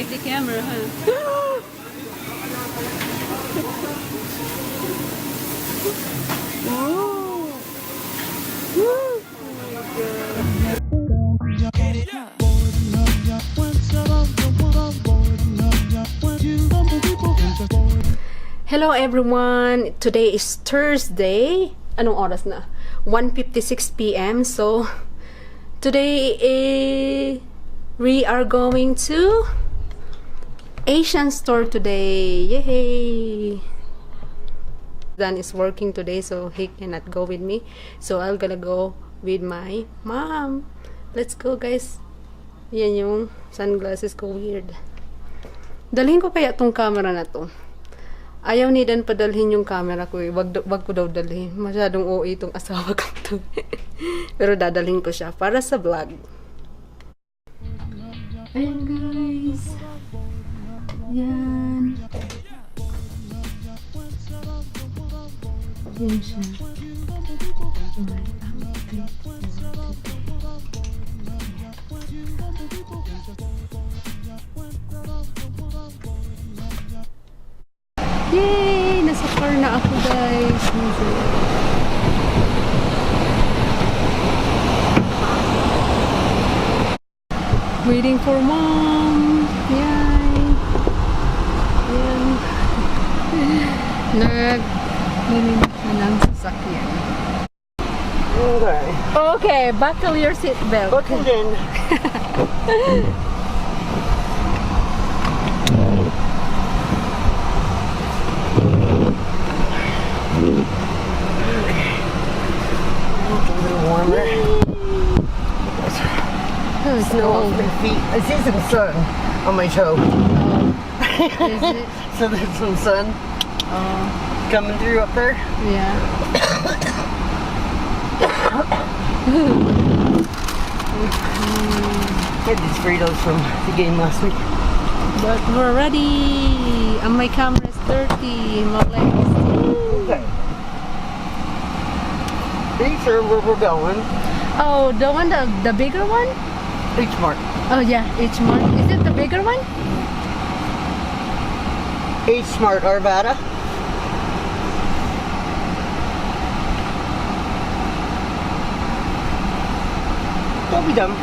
like the camera, huh? Oh. Woo. Hello everyone! Today is Thursday. Anong oras na? 1:56 p.m. So, today we are going to Asian store today. Yay! Dan is working today, so he cannot go with me. So, I'm gonna go with my mom. Let's go, guys. Yan yung sunglasses ko. Weird. Dalhin ko kaya tong camera na to. Ayaw ni Dan padalhin yung camera ko eh. Wag ko daw dalhin. Masyadong OA itong asawa ko to. Pero dadalhin ko siya para sa vlog. Ayan guys. Yan. Yan siya. Yay! Nasa car na ako, guys. Waiting for mom. Yay! Ayan. Nag-minimit na ng sasakyan. Okay. Okay, buckle your seatbelt. Buckle in. Warmer. Oh, it's Snow off cold. my feet. I see some sun on my toe. Is it? So there's some sun coming through up there. Yeah. Had these Fritos from the game last week. But we're ready. And my camera is dirty. My legs. Okay. Are you sure where we're going? Oh, the one, the bigger one? H Mart. Oh yeah, H Mart. Is it the bigger one? H Mart, Arvada. Don't be dumb.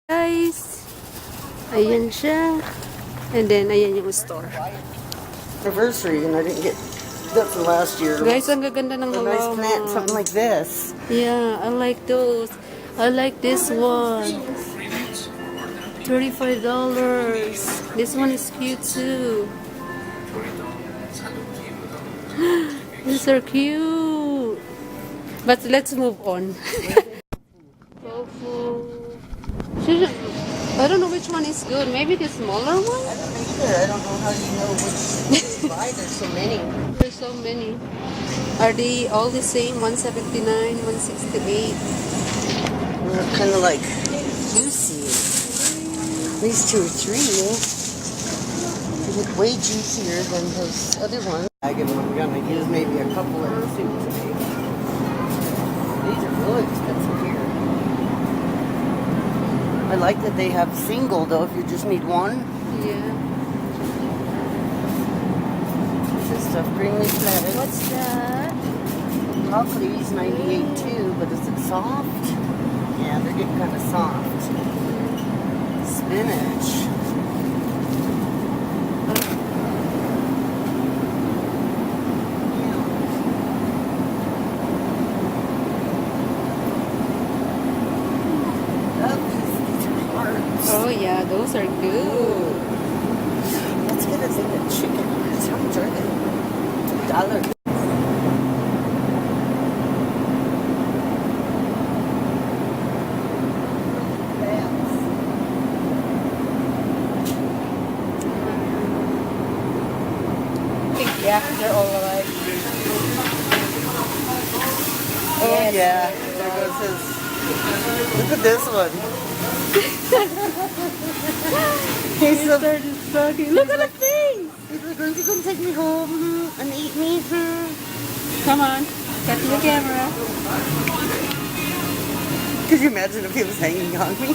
Guys, ayan siya. And then, ayan yung store. Anniversary, and I didn't get that from last year. Guys, ang gaganda ng A nice halaman. plant, something like this. Yeah, I like those. I like this one. $35. This one is cute too. These are cute. But let's move on. Tofu. I don't know which one is good. Maybe the smaller one? I don't know either. I don't know how you know which to buy. There's so many. There's so many. Are they all the same? 179, 168. They're kind of like juicy. These two or three look way juicier than those other ones. I'm gonna use maybe a couple in the soup today. These are really expensive here. I like that they have single though if you just need one. Yeah. This stuff, green leaf lettuce. What's that? Broccoli's 98 too, but is it soft? Yeah, they're getting kind of soft. Spinach. Oh yeah, those are good. Let's get a thing of chicken. How much are they? $2. Yeah, they're all alike. Oh yeah, there goes his. Look at this one. He's so talking. Look at the thing. He's like, aren't you gonna take me home and eat me? Come on, get to the camera. Could you imagine if he was hanging on me?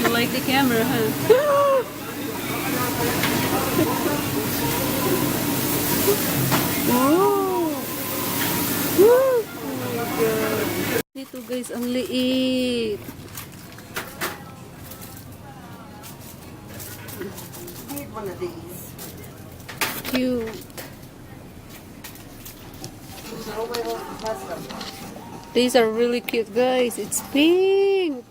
You like the camera, huh? Ooh. Oh my God. Ito guys, ang liit. I need one of these. Cute. These are really cute, guys. It's pink.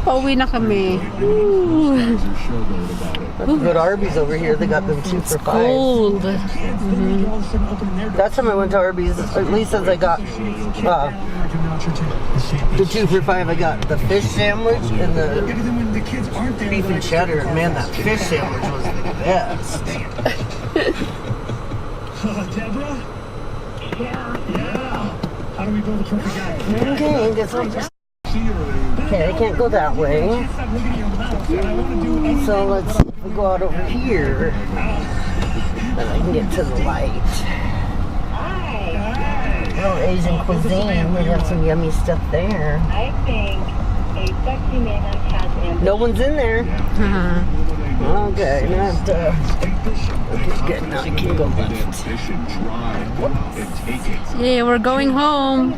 Pauwi na kami. Good Arby's over here. They got them 2 for $5. Cold. That's time I went to Arby's. At least as I got the 2 for $5, I got the fish sandwich and the beef and cheddar. Man, that fish sandwich was the best. Deborah? Yeah. How do we build a perfect guy? Okay, guess what? Okay, I can't go that way. So let's go out over here. Then I can get to the light. Little Asian cuisine. We have some yummy stuff there. I think a sexy man has ambition. No one's in there. Okay, not good. Now I can go left. Yeah, we're going home.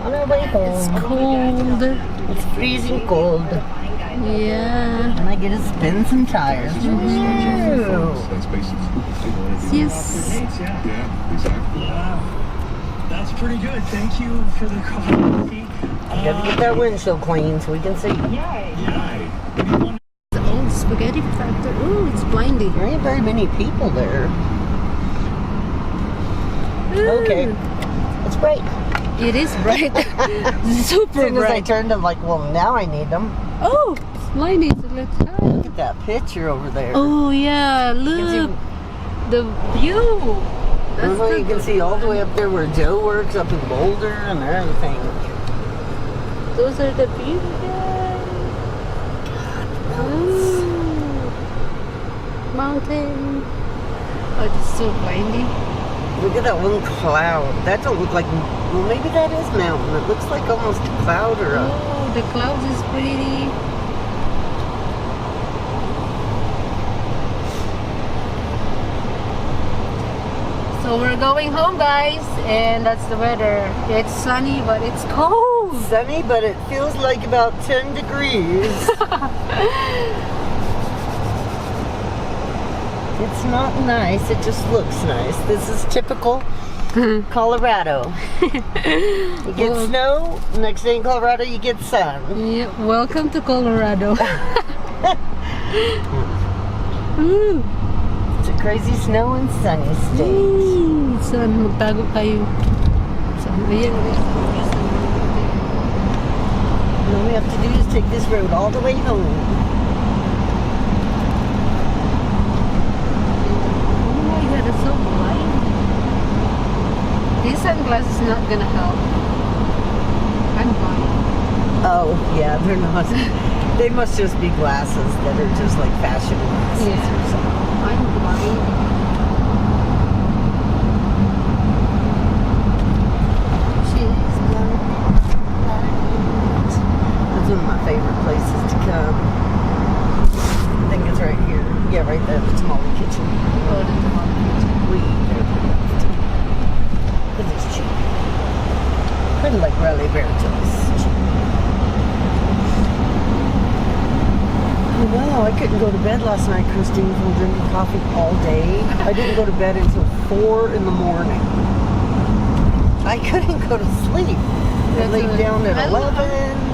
On our way home. It's cold. It's freezing cold. Yeah. And I get to spin some tires. Yes. That's pretty good. Thank you for the coffee. Gotta get that windshield clean so we can see. The old spaghetti factory. Ooh, it's blinding. There ain't very many people there. Okay. It's bright. It is bright. Super As soon as I bright. turned, I'm like, well, now I need them. Oh, it's blinding. So let's try. Look at that picture over there. Oh yeah, look. The view. That's Well, you can see all the way up there where Joe works, up in Boulder and everything. Those are the view, guys. Ooh. Mountain. Oh, it's so blinding. Look at that one cloud. That don't look like, well, maybe that is mountain. It looks like almost a cloud or a... Oh, the clouds is pretty. So we're going home, guys, and that's the weather. It's sunny, but it's cold. Sunny, but it feels like about 10 degrees. It's not nice, it just looks nice. This is typical Colorado. You get snow, next day in Colorado you get sun. Yeah, welcome to Colorado. Ooh. It's a crazy snow and sunny state. Saan magtago kayo? Saan? Ayan. And all we have to do is take this road all the way home. Oh my God, it's so blind. These sunglasses is not gonna help. I'm blind. Oh, yeah, they're not. They must just be glasses that are just like fashion glasses or something. I'm blind. She's blind. That's one of my favorite places to come. I think it's right here. Yeah, right there. The Tamale Kitchen. We eat there because it's cheap. Kind of like Raleigh Bertels. Oh, wow, I couldn't go to bed last night, Christine, from drinking coffee all day. I didn't go to bed until 4 in the morning. I couldn't go to sleep. I laid down at 11.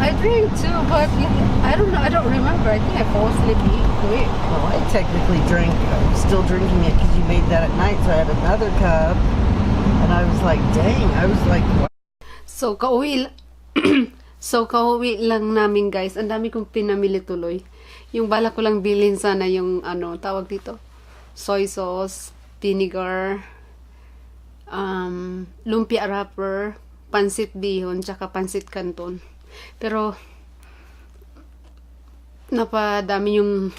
I drink too, but I don't know. I don't remember. I think I fall asleep quick. Well, I technically drank. I'm still drinking it because you made that at night, so I had another cup. And I was like, dang. I was like, what? So, kauwi lang namin, guys. Ang dami kong pinamili tuloy. Yung bala ko lang bilhin sana yung tawag dito, soy sauce, vinegar, lumpia wrapper, pansit bihon, tsaka pansit canton. Pero napadami yung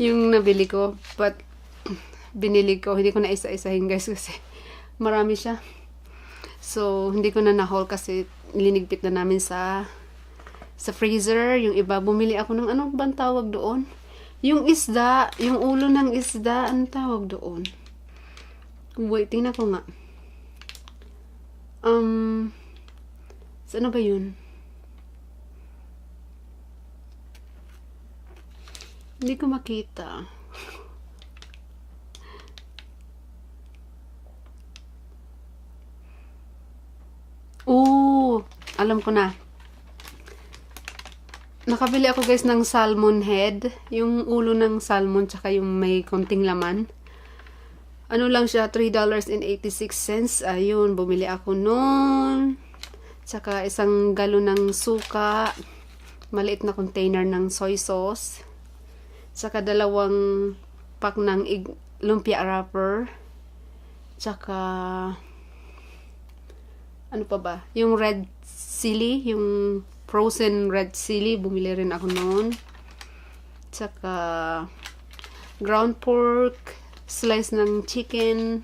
yung nabili ko, but binili ko, hindi ko na isa-isahin, guys, kasi marami siya. So hindi ko na na-haul kasi linigpit na namin sa freezer. Yung iba, bumili ako ng anong bang tawag doon? Yung isda, yung ulo ng isda, anong tawag doon? Wait, tingnan ko nga. Saan ba yun? Hindi ko makita. Oh, alam ko na. Nakabili ako, guys, ng salmon head. Yung ulo ng salmon, tsaka yung may konting laman. Ano lang siya, $3.86. Ayun, bumili ako nun. Tsaka isang galon ng suka. Maliit na container ng soy sauce. Tsaka 2 pack ng lumpia wrapper. Tsaka ano pa ba? Yung red chili, yung frozen red chili, bumili rin ako noon. Tsaka ground pork, slice ng chicken,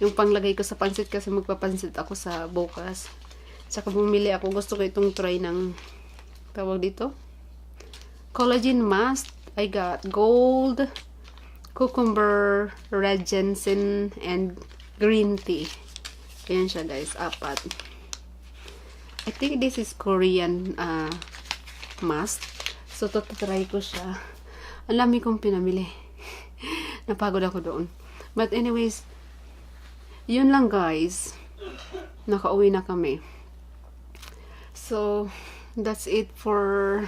yung panglagay ko sa pansit kasi magpapansit ako sa bukas. Tsaka bumili ako, gusto ko itong try ng tawag dito, collagen mask. I got gold, cucumber, red ginseng, and green tea. Ayan siya, guys, 4. I think this is Korean mask. So, try ko siya. Ang lami kong pinamili. Napagod ako doon. But anyways, yun lang, guys. Nakauwi na kami. So, that's it for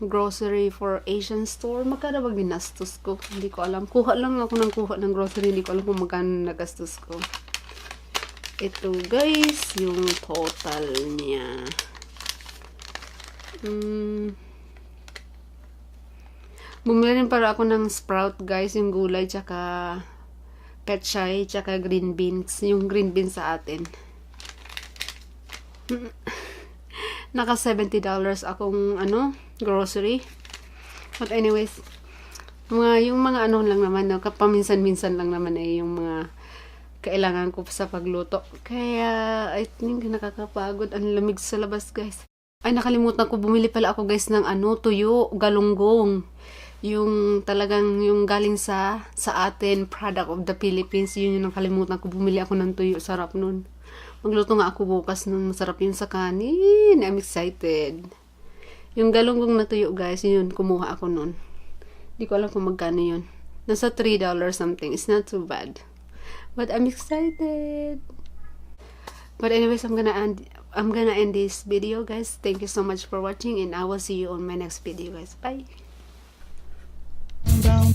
grocery for Asian store. Magkano ba ginastos ko? Hindi ko alam. Kuha lang ako ng grocery. Hindi ko alam kung magkano nagastos ko. Ito, guys, yung total niya. Bumili rin para ako ng sprout, guys, yung gulay, tsaka pechay, tsaka green beans. Yung green beans sa atin. Naka $70 akong grocery. But anyways, yung mga lang naman, kapaminsan-minsan lang naman yung mga kailangan ko sa pagluto. Kaya I think nakakapagod. Ang lamig sa labas, guys. Ay, nakalimutan ko, bumili pala ako, guys, ng tuyo, galunggong. Yung talagang yung galing sa atin, product of the Philippines. Yun yung nakalimutan ko, bumili ako ng tuyo. Sarap nun. Magluto nga ako bukas nun. Masarap yun sa kanin. I'm excited. Yung galunggong na tuyo, guys, yun, kumuha ako nun. Hindi ko alam kung magkano yun. Nasa $3 something. It's not too bad. But I'm excited. But anyways, I'm gonna end this video, guys. Thank you so much for watching, and I will see you on my next video, guys. Bye. Down,